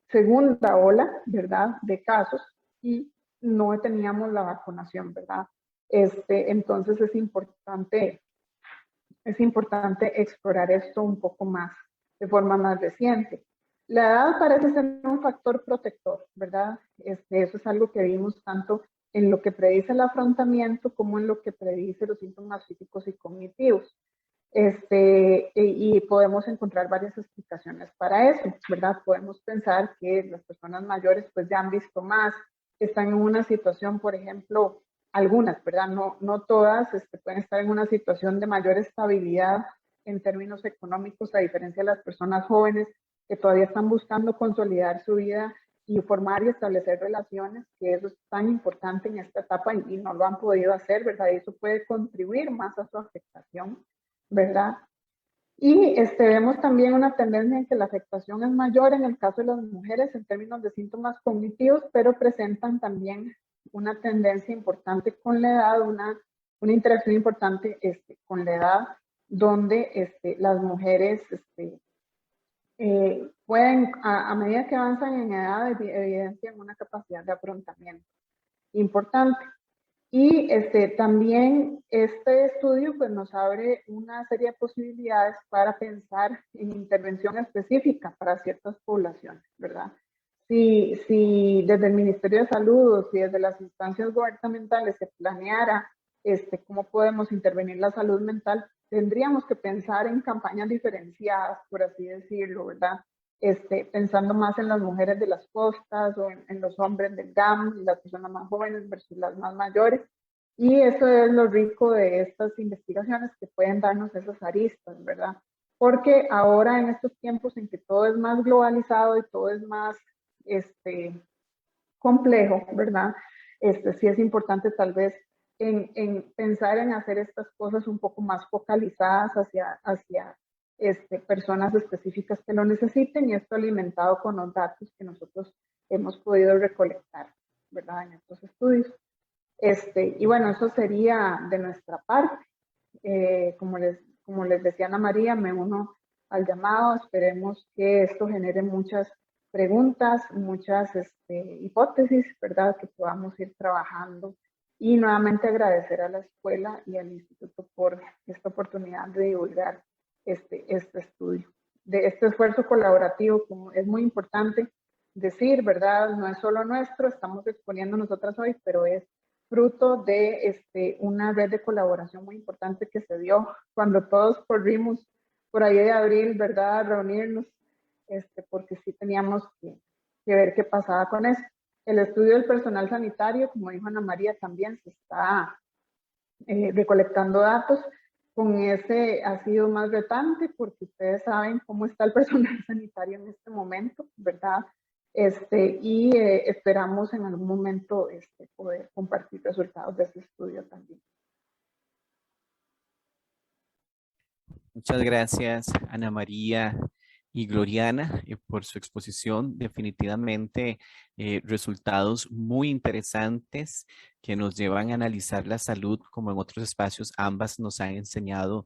segunda ola, ¿verdad?, de casos y no teníamos la vacunación, ¿verdad? Entonces es importante explorar esto un poco más de forma más reciente. La edad parece ser un factor protector, ¿verdad? Eso es algo que vimos tanto en lo que predice el afrontamiento como en lo que predice los síntomas físicos y cognitivos. Y podemos encontrar varias explicaciones para eso, ¿verdad? Podemos pensar que las personas mayores pues ya han visto más, están en una situación, por ejemplo, algunas, ¿verdad? No todas pueden estar en una situación de mayor estabilidad en términos económicos, a diferencia de las personas jóvenes que todavía están buscando consolidar su vida y formar y establecer relaciones, que eso es tan importante en esta etapa y no lo han podido hacer, ¿verdad? Y eso puede contribuir más a su afectación, ¿verdad? Y vemos también una tendencia en que la afectación es mayor en el caso de las mujeres en términos de síntomas cognitivos, pero presentan también una tendencia importante con la edad, una interacción importante con la edad, donde las mujeres pueden, a medida que avanzan en edad, evidencian una capacidad de afrontamiento importante. Y también este estudio pues, nos abre una serie de posibilidades para pensar en intervención específica para ciertas poblaciones, ¿verdad? Si desde el Ministerio de Salud o si desde las instancias gubernamentales se planeara cómo podemos intervenir la salud mental, tendríamos que pensar en campañas diferenciadas, por así decirlo, ¿verdad? Pensando más en las mujeres de las costas o en los hombres del GAM, las personas más jóvenes versus las más mayores. Y eso es lo rico de estas investigaciones que pueden darnos esas aristas, ¿verdad? Porque ahora en estos tiempos en que todo es más globalizado y todo es más complejo, ¿verdad? Sí es importante tal vez en pensar en hacer estas cosas un poco más focalizadas hacia personas específicas que lo necesiten, y esto alimentado con los datos que nosotros hemos podido recolectar, ¿verdad? En estos estudios. Y bueno, eso sería de nuestra parte. Como les decía Ana María, me uno al llamado. Esperemos que esto genere muchas preguntas, muchas hipótesis, ¿verdad? Que podamos ir trabajando. Y nuevamente agradecer a la escuela y al instituto por esta oportunidad de divulgar este estudio. De este esfuerzo colaborativo, como es muy importante decir, ¿verdad? No es solo nuestro, estamos exponiendo nosotras hoy, pero es fruto de una red de colaboración muy importante que se dio cuando todos corrimos por ahí de abril, ¿verdad? A reunirnos, porque sí teníamos que ver qué pasaba con eso. El estudio del personal sanitario, como dijo Ana María, también se está recolectando datos. Con ese ha sido más retante porque ustedes saben cómo está el personal sanitario en este momento, ¿verdad? Y esperamos en algún momento poder compartir resultados de ese estudio también. Muchas gracias, Ana María y Gloriana, por su exposición. Definitivamente resultados muy interesantes que nos llevan a analizar la salud como en otros espacios. Ambas nos han enseñado,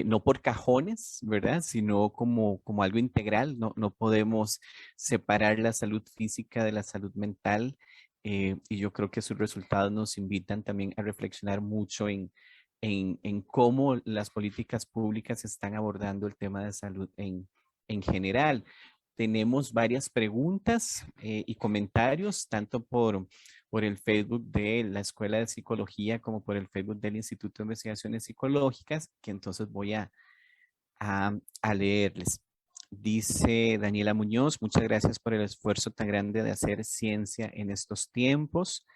no por cajones, ¿verdad? Sino como algo integral. No podemos separar la salud física de la salud mental. Y yo creo que sus resultados nos invitan también a reflexionar mucho en cómo las políticas públicas están abordando el tema de salud en general. Tenemos varias preguntas y comentarios, tanto por el Facebook de la Escuela de Psicología como por el Facebook del Instituto de Investigaciones Psicológicas, que entonces voy a leerles. Dice Daniela Muñoz, muchas gracias por el esfuerzo tan grande de hacer ciencia en estos tiempos.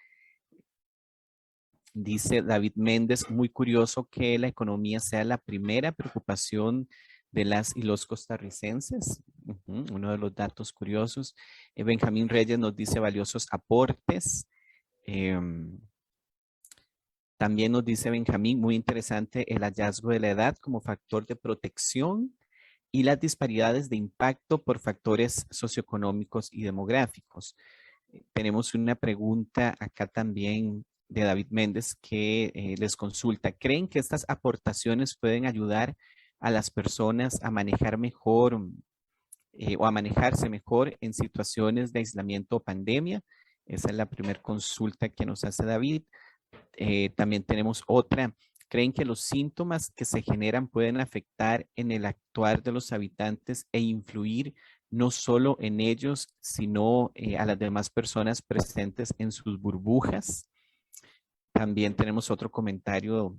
Dice David Méndez, muy curioso que la economía sea la primera preocupación de las y los costarricenses. Uno de los datos curiosos. Benjamín Reyes nos dice valiosos aportes. También nos dice Benjamín, muy interesante el hallazgo de la edad como factor de protección y las disparidades de impacto por factores socioeconómicos y demográficos. Tenemos una pregunta acá también de David Méndez que les consulta. ¿Creen que estas aportaciones pueden ayudar a las personas a manejar mejor o a manejarse mejor en situaciones de aislamiento o pandemia? Esa es la primera consulta que nos hace David. También tenemos otra creen que los síntomas que se generan pueden afectar en el actuar de los habitantes e influir no solo en ellos, sino a las demás personas presentes en sus burbujas. También tenemos otro comentario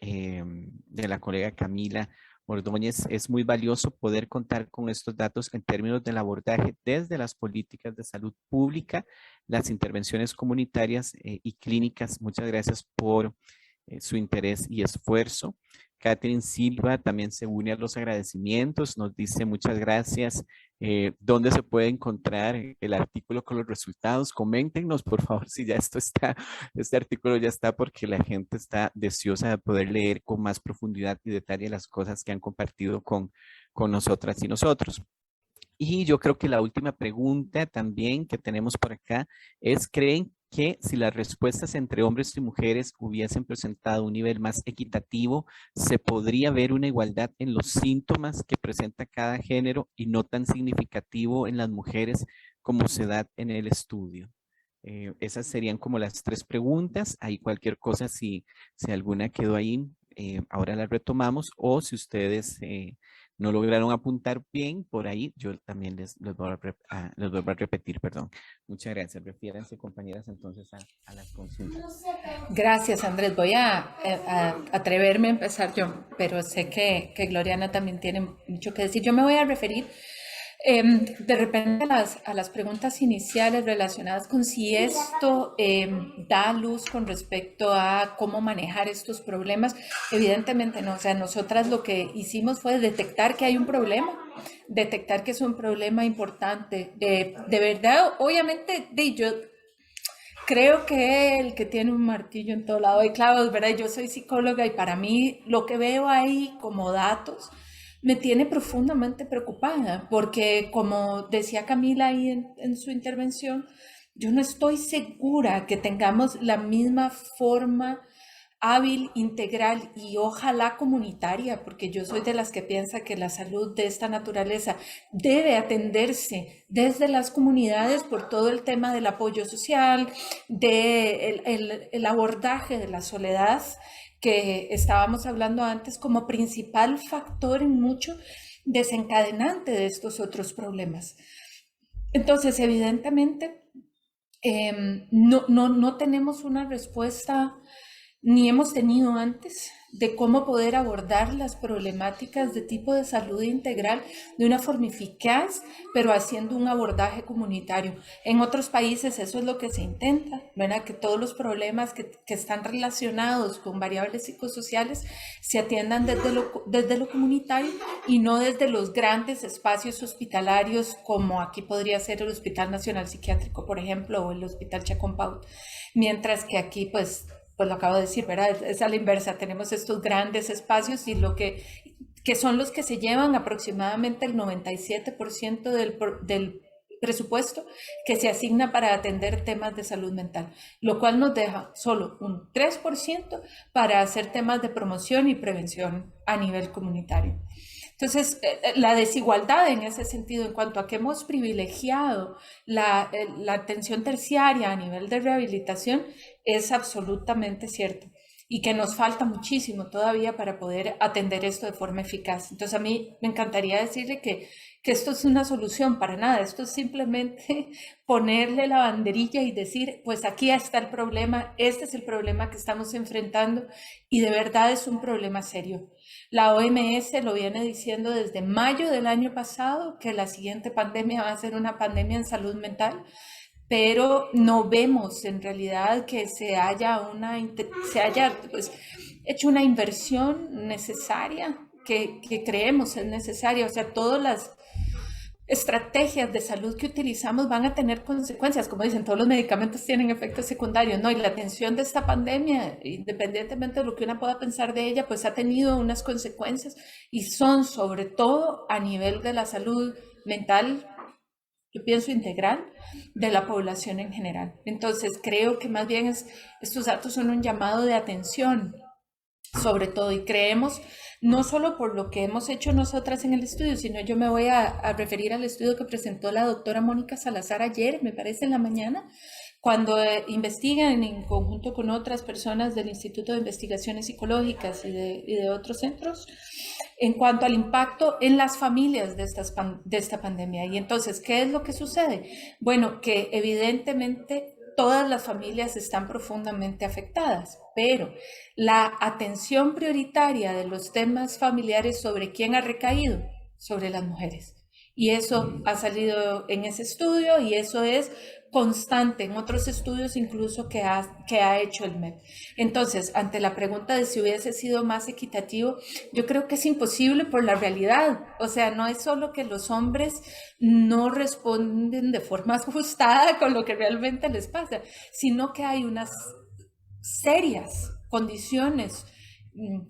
de la colega Camila Ordóñez. Es muy valioso poder contar con estos datos en términos del abordaje desde las políticas de salud pública, las intervenciones comunitarias y clínicas. Muchas gracias por su interés y esfuerzo. Catherine Silva también se une a los agradecimientos, nos dice muchas gracias. ¿Dónde se puede encontrar el artículo con los resultados? Coméntenos, por favor, si ya esto está, este artículo ya está, porque la gente está deseosa de poder leer con más profundidad y detalle las cosas que han compartido con nosotras y nosotros. Y yo creo que la última pregunta también que tenemos por acá es, ¿creen que si las respuestas entre hombres y mujeres hubiesen presentado un nivel más equitativo, se podría ver una igualdad en los síntomas que presenta cada género y no tan significativo en las mujeres como se da en el estudio? Esas serían como las 3 preguntas. Hay cualquier cosa, si alguna quedó ahí, ahora la retomamos, o si ustedes no lograron apuntar bien por ahí, yo también les vuelvo a repetir, perdón. Muchas gracias. Refiéranse, compañeras, entonces a las consultas. Gracias, Andrés. Voy a atreverme a empezar yo, pero sé que Gloriana también tiene mucho que decir. Yo me voy a referir de repente a las preguntas iniciales relacionadas con si esto da luz con respecto a cómo manejar estos problemas. Evidentemente no, o sea, nosotras lo que hicimos fue detectar que hay un problema, detectar que es un problema importante. De verdad, obviamente, yo creo que el que tiene un martillo en todo lado hay clavos, ¿verdad? Yo soy psicóloga y para mí lo que veo ahí como datos me tiene profundamente preocupada, porque como decía Camila ahí en su intervención, yo no estoy segura que tengamos la misma forma hábil, integral y ojalá comunitaria, porque yo soy de las que piensa que la salud de esta naturaleza debe atenderse desde las comunidades por todo el tema del apoyo social, el abordaje de la soledad, que estábamos hablando antes como principal factor en mucho desencadenante de estos otros problemas. Entonces, evidentemente, no tenemos una respuesta ni hemos tenido antes de cómo poder abordar las problemáticas de tipo de salud integral de una forma eficaz, pero haciendo un abordaje comunitario. En otros países eso es lo que se intenta, ¿verdad? Que todos los problemas que están relacionados con variables psicosociales se atiendan desde lo comunitario y no desde los grandes espacios hospitalarios, como aquí podría ser el Hospital Nacional Psiquiátrico, por ejemplo, o el Hospital Chacón Pau. Mientras que aquí, pues lo acabo de decir, ¿verdad? Es a la inversa, tenemos estos grandes espacios y que son los que se llevan aproximadamente el 97% del presupuesto que se asigna para atender temas de salud mental, lo cual nos deja solo un 3% para hacer temas de promoción y prevención a nivel comunitario. Entonces, la desigualdad en ese sentido, en cuanto a que hemos privilegiado la atención terciaria a nivel de rehabilitación, es absolutamente cierto y que nos falta muchísimo todavía para poder atender esto de forma eficaz. Entonces, a mí me encantaría decirle que esto es una solución para nada, esto es simplemente ponerle la banderilla y decir, pues aquí está el problema, este es el problema que estamos enfrentando y de verdad es un problema serio. La OMS lo viene diciendo desde mayo del año pasado, que la siguiente pandemia va a ser una pandemia en salud mental, pero no vemos en realidad que se haya pues, hecho una inversión necesaria, que creemos es necesaria. O sea, todas las estrategias de salud que utilizamos van a tener consecuencias, como dicen, todos los medicamentos tienen efectos secundarios, ¿no? Y la atención de esta pandemia, independientemente de lo que una pueda pensar de ella, pues ha tenido unas consecuencias y son sobre todo a nivel de la salud mental, yo pienso integral, de la población en general. Entonces creo que más bien estos datos son un llamado de atención, sobre todo, y creemos, no solo por lo que hemos hecho nosotras en el estudio, sino yo me voy a referir al estudio que presentó la doctora Mónica Salazar ayer, me parece en la mañana, cuando investigan en conjunto con otras personas del Instituto de Investigaciones Psicológicas y de otros centros, en cuanto al impacto en las familias de esta pandemia. Y entonces, ¿qué es lo que sucede? Bueno, que evidentemente todas las familias están profundamente afectadas, pero la atención prioritaria de los temas familiares, ¿sobre quién ha recaído? Sobre las mujeres. Y eso ha salido en ese estudio y eso es constante en otros estudios incluso que ha hecho el MEP. Entonces, ante la pregunta de si hubiese sido más equitativo, yo creo que es imposible por la realidad. O sea, no es solo que los hombres no responden de forma ajustada con lo que realmente les pasa, sino que hay unas serias condiciones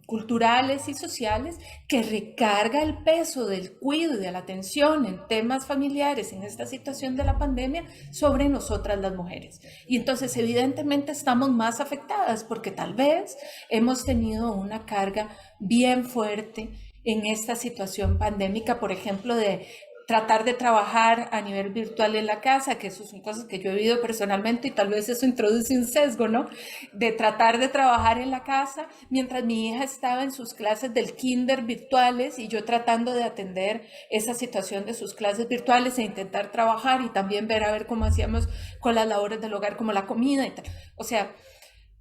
culturales y sociales que recarga el peso del cuidado y de la atención en temas familiares en esta situación de la pandemia sobre nosotras las mujeres. Y entonces evidentemente estamos más afectadas porque tal vez hemos tenido una carga bien fuerte en esta situación pandémica, por ejemplo, de tratar de trabajar a nivel virtual en la casa, que eso son cosas que yo he vivido personalmente y tal vez eso introduce un sesgo, ¿no? De tratar de trabajar en la casa mientras mi hija estaba en sus clases del kinder virtuales y yo tratando de atender esa situación de sus clases virtuales e intentar trabajar y también ver a ver cómo hacíamos con las labores del hogar, como la comida y tal. O sea,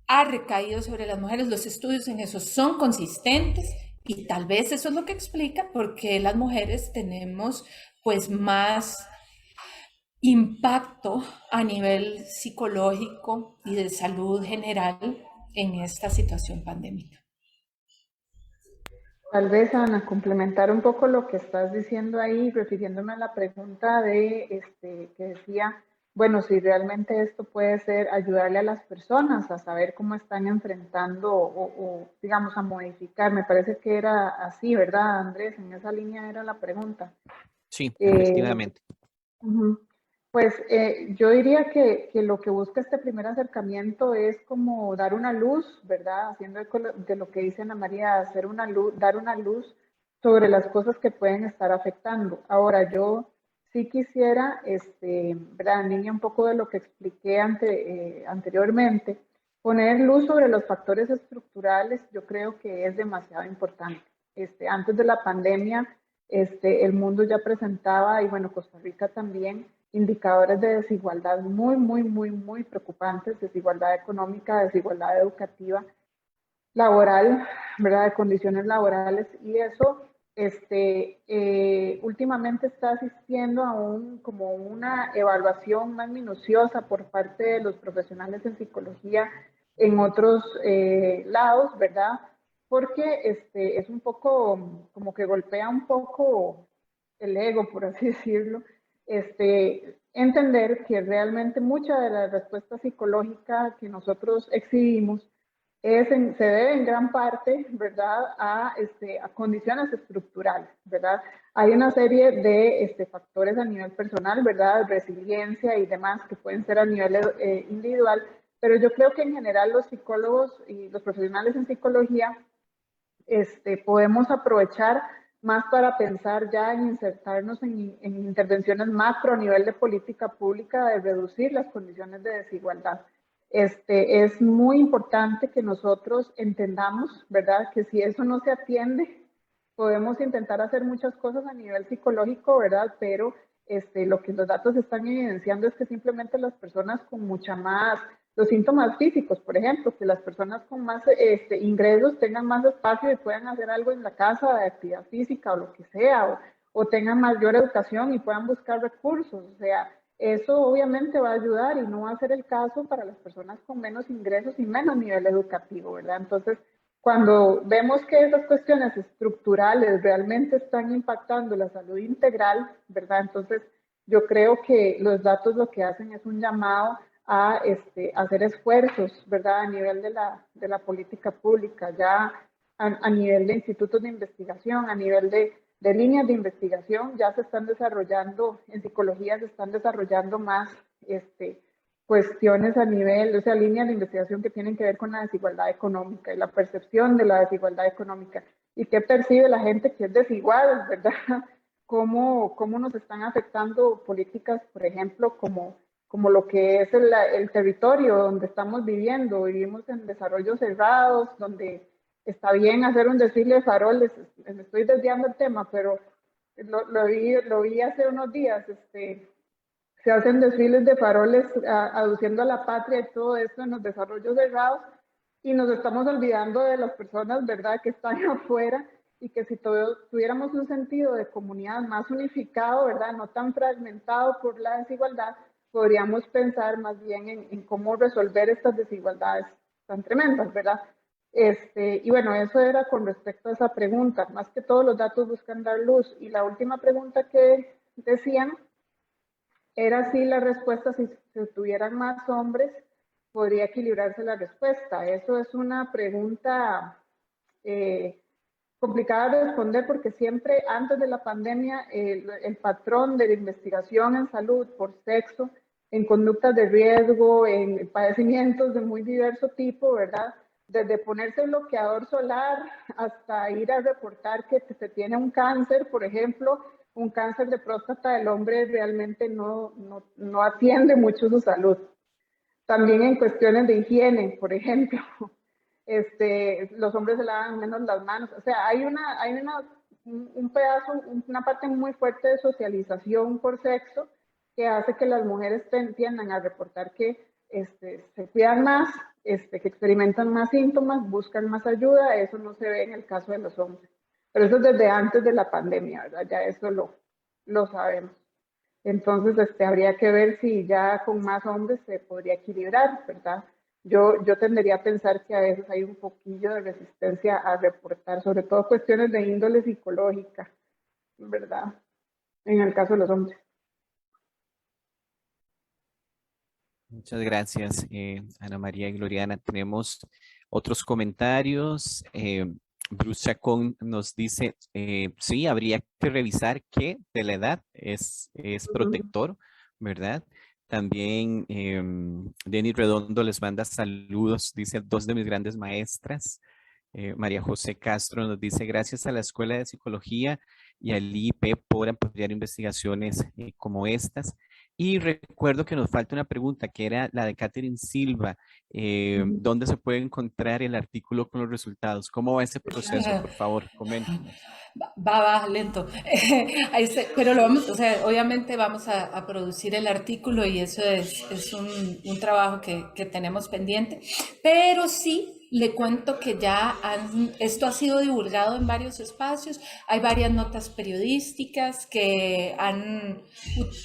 ha recaído sobre las mujeres, los estudios en eso son consistentes y tal vez eso es lo que explica por qué las mujeres tenemos pues más impacto a nivel psicológico y de salud general en esta situación pandémica. Tal vez, Ana, complementar un poco lo que estás diciendo ahí, refiriéndome a la pregunta de que decía, bueno, si realmente esto puede ser ayudarle a las personas a saber cómo están enfrentando o, digamos, a modificar. Me parece que era así, ¿verdad, Andrés? En esa línea era la pregunta. Sí, efectivamente. Pues yo diría que lo que busca este primer acercamiento es como dar una luz, ¿verdad? Haciendo eco de lo que dice Ana María, hacer una luz, dar una luz sobre las cosas que pueden estar afectando. Ahora, yo sí quisiera, ¿verdad? En línea un poco de lo que expliqué anteriormente, poner luz sobre los factores estructurales, yo creo que es demasiado importante. Antes de la pandemia, el mundo ya presentaba, y bueno, Costa Rica también, indicadores de desigualdad muy preocupantes, desigualdad económica, desigualdad educativa, laboral, ¿verdad? De condiciones laborales, y eso últimamente está asistiendo a como una evaluación más minuciosa por parte de los profesionales en psicología en otros lados, ¿verdad? Porque es un poco, como que golpea un poco el ego, por así decirlo, entender que realmente mucha de la respuesta psicológica que nosotros exhibimos se debe en gran parte, ¿verdad?, a condiciones estructurales, ¿verdad? Hay una serie de factores a nivel personal, ¿verdad?, resiliencia y demás que pueden ser a nivel individual, pero yo creo que en general los psicólogos y los profesionales en psicología podemos aprovechar más para pensar ya en insertarnos en intervenciones macro a nivel de política pública de reducir las condiciones de desigualdad. Es muy importante que nosotros entendamos, ¿verdad?, que si eso no se atiende, podemos intentar hacer muchas cosas a nivel psicológico, ¿verdad?, pero lo que los datos están evidenciando es que simplemente las personas con mucha más, los síntomas físicos, por ejemplo, que las personas con más ingresos tengan más espacio y puedan hacer algo en la casa de actividad física o lo que sea, o tengan mayor educación y puedan buscar recursos, o sea, eso obviamente va a ayudar y no va a ser el caso para las personas con menos ingresos y menos nivel educativo, ¿verdad? Entonces, cuando vemos que esas cuestiones estructurales realmente están impactando la salud integral, ¿verdad? Entonces, yo creo que los datos lo que hacen es un llamado a hacer esfuerzos, ¿verdad? A nivel de la política pública, ya a nivel de institutos de investigación, a nivel de líneas de investigación, ya se están desarrollando, en psicología se están desarrollando más cuestiones a nivel, o sea, líneas de investigación que tienen que ver con la desigualdad económica y la percepción de la desigualdad económica y qué percibe la gente que es desigual, ¿verdad? Cómo nos están afectando políticas, por ejemplo, como como lo que es el territorio donde estamos viviendo. Vivimos en desarrollos cerrados, donde está bien hacer un desfile de faroles. Me estoy desviando el tema, pero lo vi hace unos días. Se hacen desfiles de faroles aduciendo a la patria y todo esto en los desarrollos cerrados, y nos estamos olvidando de las personas, ¿verdad?, que están afuera, y que si todos tuviéramos un sentido de comunidad más unificado, ¿verdad?, no tan fragmentado por la desigualdad, podríamos pensar más bien en cómo resolver estas desigualdades tan tremendas, ¿verdad? Y bueno, eso era con respecto a esa pregunta. Más que todo, los datos buscan dar luz. Y la última pregunta que decían era si la respuesta, si se tuvieran más hombres, podría equilibrarse la respuesta. Eso es una pregunta complicada de responder, porque siempre antes de la pandemia el patrón de la investigación en salud por sexo, en conductas de riesgo, en padecimientos de muy diverso tipo, ¿verdad? Desde ponerse bloqueador solar hasta ir a reportar que se tiene un cáncer, por ejemplo, un cáncer de próstata, el hombre realmente no atiende mucho su salud. También en cuestiones de higiene, por ejemplo, los hombres se lavan menos las manos. O sea, hay un pedazo, una parte muy fuerte de socialización por sexo que hace que las mujeres tiendan a reportar que se cuidan más, que experimentan más síntomas, buscan más ayuda. Eso no se ve en el caso de los hombres. Pero eso es desde antes de la pandemia, ¿verdad? Ya eso lo sabemos. Entonces, habría que ver si ya con más hombres se podría equilibrar, ¿verdad? Yo tendería a pensar que a veces hay un poquillo de resistencia a reportar, sobre todo cuestiones de índole psicológica, ¿verdad? En el caso de los hombres. Muchas gracias, Ana María y Gloriana. Tenemos otros comentarios. Bruce Chacón nos dice, sí, habría que revisar que de la edad es protector, ¿verdad? También Denny Redondo les manda saludos, dice, dos de mis grandes maestras. María José Castro nos dice, gracias a la Escuela de Psicología y al IIP por apoyar investigaciones como estas. Y recuerdo que nos falta una pregunta, que era la de Catherine Silva. ¿Dónde se puede encontrar el artículo con los resultados? ¿Cómo va ese proceso? Por favor, coméntenos. Va, lento. Pero lo vamos, o sea, obviamente vamos a producir el artículo y eso es un trabajo que tenemos pendiente. Pero sí, le cuento que ya esto ha sido divulgado en varios espacios. Hay varias notas periodísticas que han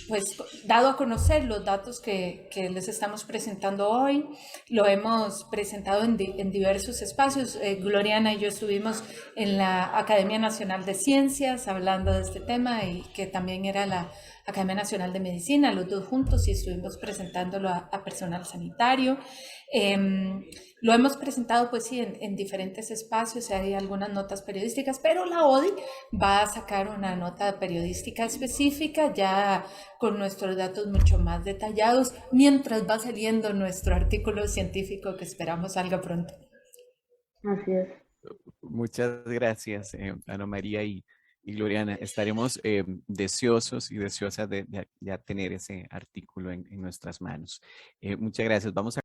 pues dado a conocer los datos que les estamos presentando hoy. Lo hemos presentado en diversos espacios. Gloriana y yo estuvimos en la Academia Nacional de Ciencias hablando de este tema, y que también era la Academia Nacional de Medicina, los dos juntos, y estuvimos presentándolo a personal sanitario. Lo hemos presentado, pues sí, en diferentes espacios. Hay algunas notas periodísticas, pero la ODI va a sacar una nota periodística específica ya con nuestros datos mucho más detallados, mientras va saliendo nuestro artículo científico que esperamos salga pronto. Así es. Muchas gracias, Ana María y Gloriana. Estaremos deseosos y deseosas de ya tener ese artículo en nuestras manos. Muchas gracias. Vamos a